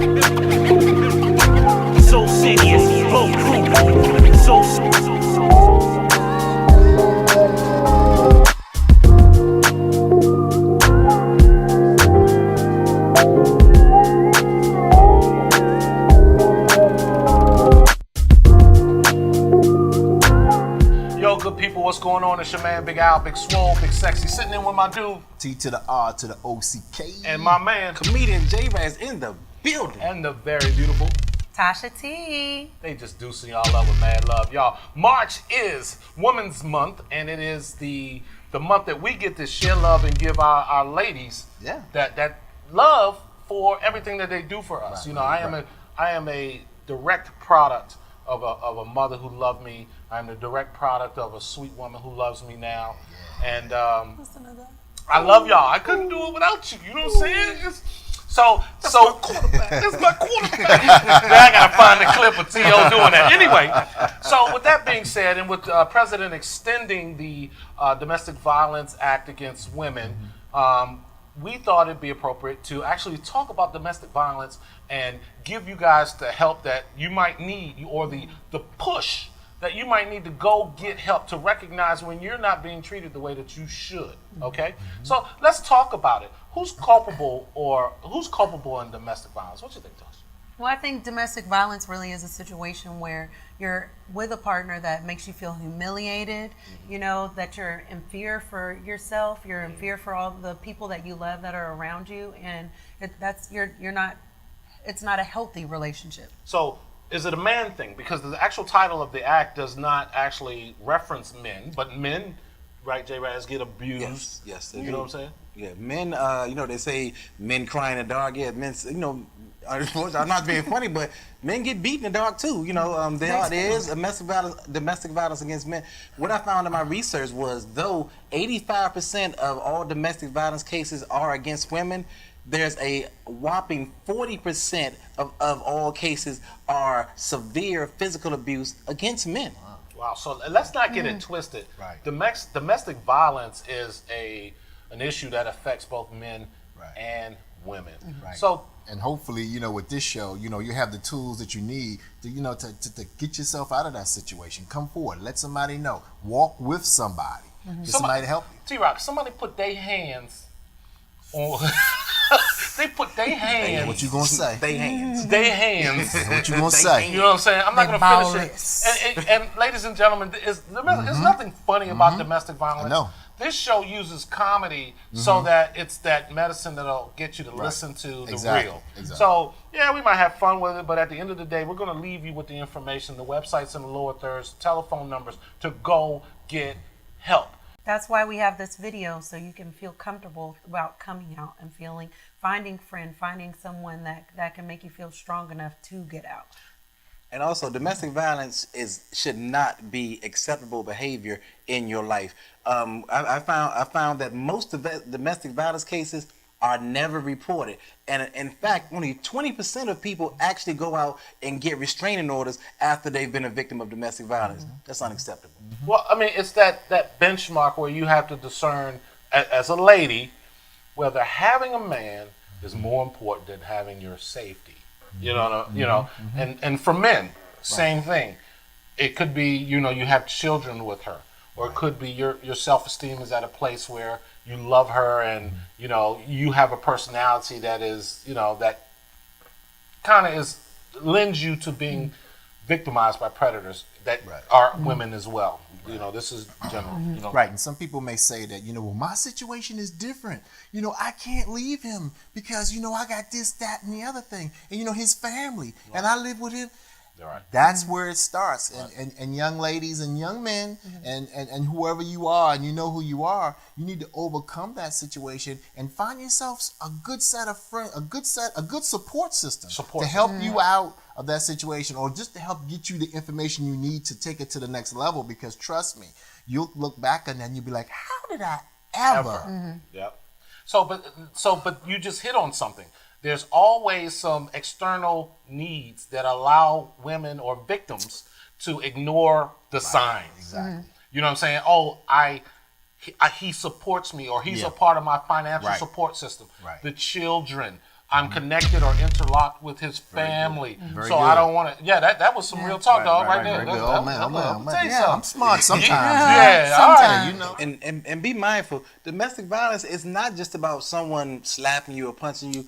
So serious, flow crew. So Yo, good people, what's going on? It's your man, Big Al, Big Swole, Big Sexy, sitting in with my dude. T to the R to the OCK. And my man. Comedian J-Raz in the building. And the very beautiful Tasha T. They just deucing y'all up with mad love. Y'all, March is Women's Month, and it is the month that we get to share love and give our ladies that love for everything that they do for us. Right, I am a direct product of a mother who loved me. I'm the direct product of a sweet woman who loves me now. And I love y'all. I couldn't do it without you. You know what I'm saying? That's my quarterback. That's my quarterback. Now I gotta find the clip of T.O. doing that. Anyway, so with that being said, and with President extending the Domestic Violence Act against women, we thought it'd be appropriate to actually talk about domestic violence and give you guys the help that you might need, or the push that you might need to go get help to recognize when you're not being treated the way that you should. Okay? So let's talk about it. Who's culpable in domestic violence? What do you think, Tosh? Well, I think domestic violence really is a situation where you're with a partner that makes you feel humiliated, you know, that you're in fear for yourself, you're in fear for all the people that you love that are around you, and it's not a healthy relationship. So is it a man thing? Because the actual title of the act does not actually reference men, but men, right, J-Raz, get abused. Yes, you know what I'm saying? Yeah, men, they say men cry in the dark. Yeah, men, unfortunately, I'm not being funny, but men get beat in the dark too. There is domestic violence against men. What I found in my research was, though 85% of all domestic violence cases are against women, there's a whopping 40% of all cases are severe physical abuse against men. Wow. So let's not get it twisted. Right. Domestic violence is an issue that affects both men and women. Right. So, and hopefully, with this show, you have the tools that you need to, to get yourself out of that situation. Come forward, let somebody know. Walk with somebody. Get somebody to help you. T-Rock, somebody put their hands on. They put their hands. What you gonna say? They hands. Their hands. What you gonna say? You know what I'm saying? I'm not gonna finish it. And ladies and gentlemen, there's nothing funny about domestic violence. I know. This show uses comedy so that it's that medicine that'll get you to listen to the real. Exactly. So, yeah, we might have fun with it, but at the end of the day, we're going to leave you with the information, the websites in the lower thirds, telephone numbers to go get help. That's why we have this video, so you can feel comfortable about coming out and finding friend, finding someone that can make you feel strong enough to get out. And also, domestic violence should not be acceptable behavior in your life. I found that most of the domestic violence cases are never reported, and in fact, only 20% of people actually go out and get restraining orders after they've been a victim of domestic violence. That's unacceptable. Well, I mean, it's that benchmark where you have to discern, as a lady, whether having a man is more important than having your safety. And for men, same thing. It could be, you have children with her, or it could be your self-esteem is at a place where you love her, and you have a personality that is, that kind of lends you to being victimized by predators that are women as well. This is general. Right, and some people may say that, well, my situation is different. I can't leave him because, I got this, that, and the other thing. And, his family, and I live with him. That's where it starts. And young ladies and young men and whoever you are, and you know who you are, you need to overcome that situation and find yourself a good set of friends, a good support system to help you out of that situation, or just to help get you the information you need to take it to the next level. Because trust me, you'll look back and then you'll be like, how did I ever? Yep. But you just hit on something. There's always some external needs that allow women or victims to ignore the signs. Exactly. You know what I'm saying? Oh, he supports me, or he's a part of my financial support system. Right. The children. I'm connected or interlocked with his family. Very So good. I don't want to. Yeah, that was some real talk, dog, right there. Very good. That- Oh man, that- man. tell you Yeah, something. I'm smart sometimes. Yeah, all right. You know. And be mindful. Domestic violence is not just about someone slapping you or punching you.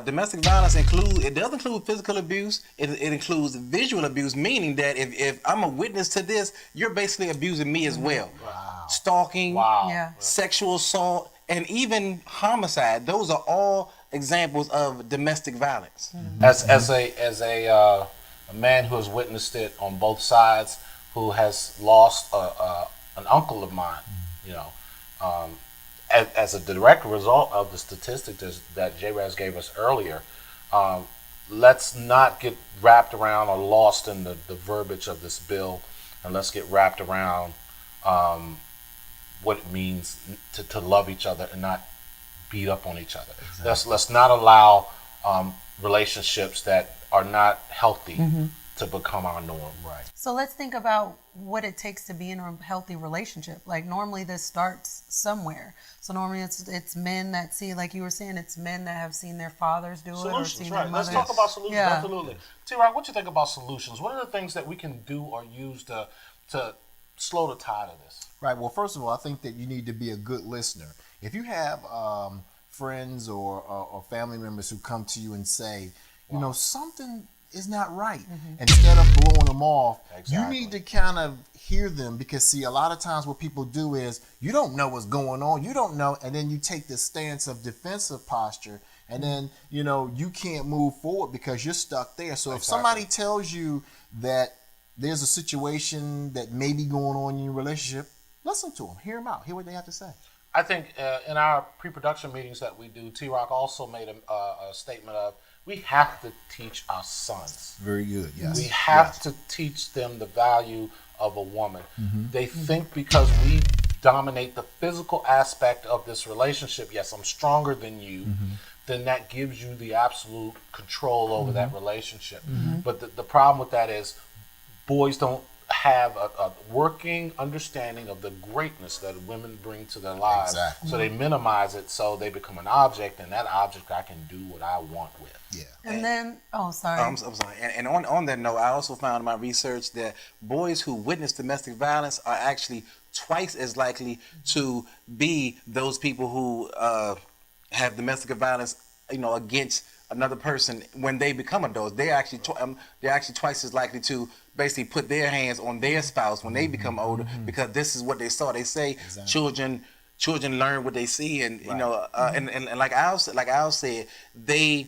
Domestic violence does include physical abuse. It includes visual abuse, meaning that if I'm a witness to this, you're basically abusing me as well. Wow. Stalking, Wow. Yeah. sexual assault, and even homicide. Those are all examples of domestic violence. As a man who has witnessed it on both sides, who has lost an uncle of mine, you know, as a direct result of the statistics that J-Raz gave us earlier, let's not get wrapped around or lost in the verbiage of this bill, and let's get wrapped around what it means to love each other and not beat up on each other. Exactly. Let's not allow relationships that are not healthy to become our norm. Right. So let's think about what it takes to be in a healthy relationship. Like normally this starts somewhere. So normally it's men that see, like you were saying, it's men that have seen their fathers do it or Solutions, seen right. their Let's mothers. talk about solutions. Yeah. Absolutely. T-Rock, what you think about solutions? What are the things that we can do or use to slow the tide of this? Right. Well, first of all, I think that you need to be a good listener. If you have friends or family members who come to you and say, you know, something is not right, instead of blowing them off, you need to kind of hear them, because see, a lot of times what people do is you don't know what's going on, you don't know, and then you take this stance of defensive posture, and then you can't move forward because you're stuck there. So if somebody tells you that there's a situation that may be going on in your relationship, listen to them, hear them out, hear what they have to say. I think in our pre-production meetings that we do, T-Rock also made a statement of, we have to teach our sons. Very good, yes. We have to teach them the value of a woman. They think because we dominate the physical aspect of this relationship, yes, I'm stronger than you, then that gives you the absolute control over that relationship. But the problem with that is boys don't have a working understanding of the greatness that women bring to their lives. Exactly. So they minimize it, so they become an object, and that object I can do what I want with. Yeah. And then, sorry. I'm sorry. And on that note, I also found in my research that boys who witness domestic violence are actually twice as likely to be those people who have domestic violence, against another person when they become adults. They're actually twice as likely to basically put their hands on their spouse when they become older, because this is what they saw. They say children learn what they see, and and like Al said, they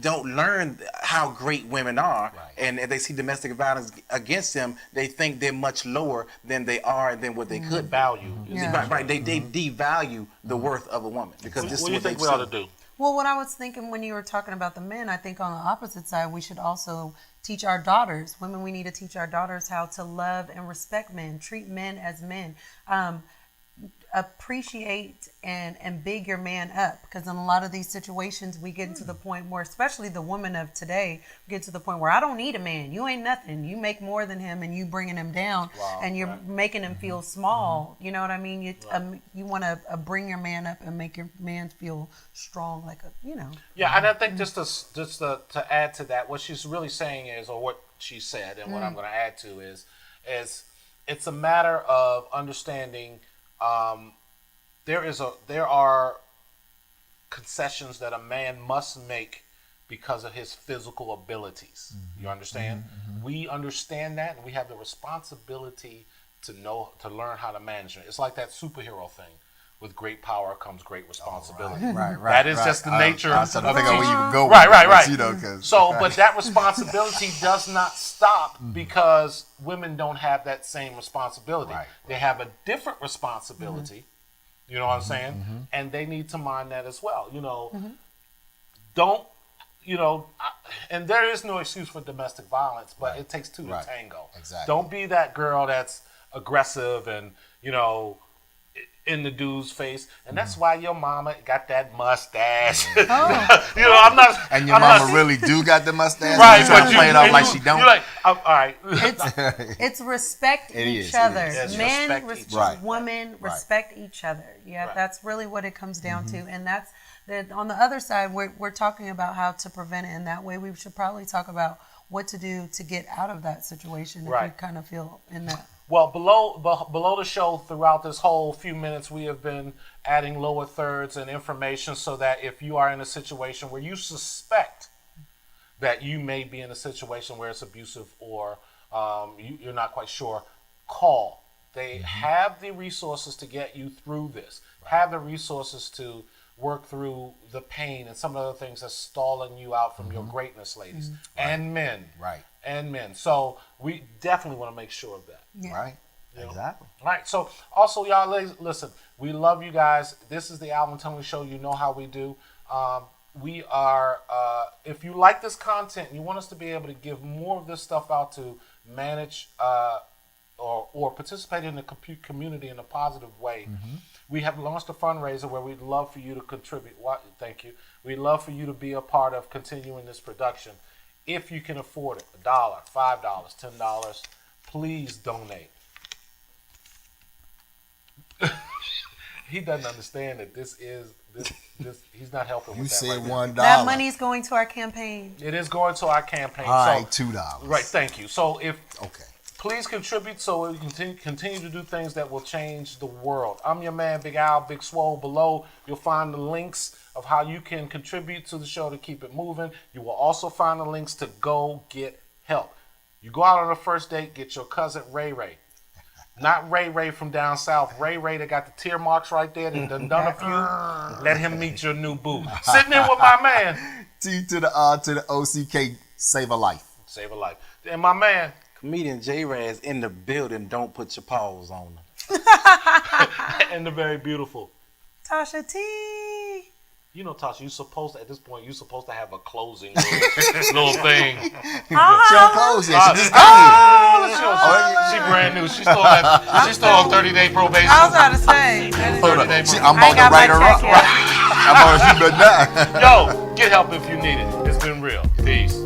don't learn how great women are, and if they see domestic violence against them, they think they're much lower than they are and than what they could value. Yeah. Right. They devalue the worth of a woman because this What is do you what think they we ought see. to do? Well, what I was thinking when you were talking about the men, I think on the opposite side, we should also teach our daughters. Women, we need to teach our daughters how to love and respect men, treat men as men. Appreciate and big your man up, because in a lot of these situations we get into the point where, especially the women of today, get to the point where I don't need a man, you ain't nothing, you make more than him, and you bringing him down, and you're making him feel small. You know what I mean? You want to bring your man up and make your man feel strong, Yeah, and I think just to add to that, what she's really saying is, or what she said, and what I'm going to add to is it's a matter of understanding. There are concessions that a man must make because of his physical abilities. You understand? We understand that, and we have the responsibility to learn how to manage it. It's like that superhero thing. With great power comes great responsibility. Right. That is just the nature I of think where you would go. Right. With But that responsibility does not stop because women don't have that same responsibility. Right. They have a different responsibility. You know what I'm saying? And they need to mind that as well. Don't. And there is no excuse for domestic violence, but it takes two to tango. Exactly. Don't be that girl that's aggressive and in the dude's face, and that's why your mama got that mustache. I'm not. And your mama really do got the mustache. Right, You try but to play it off like she don't. You're like, all right. It's respect each is, other. it is. Men, Respect each other. women, respect each other. Yeah, that's really what it comes down to, and On the other side, we're talking about how to prevent it, and that way we should probably talk about what to do to get out of that situation if you kind of feel in that. Well, below the show, throughout this whole few minutes, we have been adding lower thirds and information so that if you are in a situation where you suspect that you may be in a situation where it's abusive or you're not quite sure, call. They have the resources to get you through this, have the resources to work through the pain and some of the other things that's stalling you out from your greatness, ladies, and men. Right. And men. So we definitely want to make sure of that. Yeah. Right. You know? Exactly. All right. So also, y'all, ladies, listen, we love you guys. This is the Alvin Tony Show. You know how we do. We are, if you like this content and you want us to be able to give more of this stuff out to manage or participate in the community in a positive way, we have launched a fundraiser where we'd love for you to contribute. Thank you. We'd love for you to be a part of continuing this production. If you can afford it, $1, $5, $10, please donate. He doesn't understand that this he's not helping with that. You said right $1. That money's going to our campaign. It is going to our campaign. All so, right, $2. Right, thank you. So Okay. please contribute so we can continue to do things that will change the world. I'm your man, Big Al, Big Swole. Below, you'll find the links of how you can contribute to the show to keep it moving. You will also find the links to go get help. You go out on a first date, get your cousin Ray Ray. Not Ray Ray from down south. Ray Ray that got the tear marks right there that done a few. Let him meet your new boo. Sitting in with my man. T to the OCK, save a life. Save a life. And my man. Comedian J-Raz in the building. Don't put your paws on them. And the very beautiful Tasha T. You know, Tasha, at this point, you're supposed to have a closing little thing. She don't close yet. She just got She brand new. She's still on 30-day probation. I was about to say. I'm about to write her up. I'm on she but now. Yo, get help if you need it. It's been real. Peace.